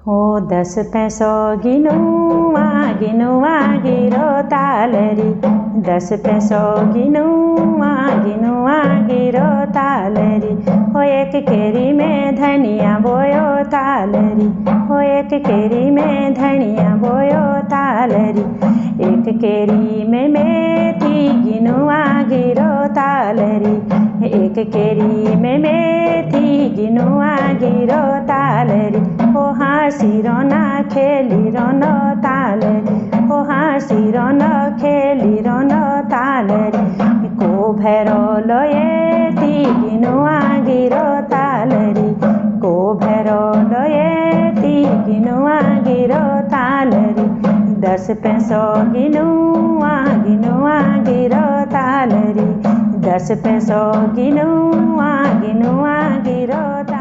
हो 10 पैसों गिनुआ गिरो तालरी 10 पैसों गिनुआ गिरो तालरी हो एक केरी में धनिया बोयो तालरी हो एक केरी में धनिया बोयो तालरी एक केरी में मेथी गिनुआ गिरो तालरी एक केरी में मेथी गिनुआ गिरो तालरी हो हाँसी रोना खेली रोनो तालरी हो हाँसी रोनो खेली रोनो तालरी को भैरो लोयेती गिनुआ गिरो तालरी को भैरो लोयेती गिनुआ गिरो तालरी 10 पैसों गिनुआ गिरो तालरी 10 पैसों गिनुआ गिरो तालरी।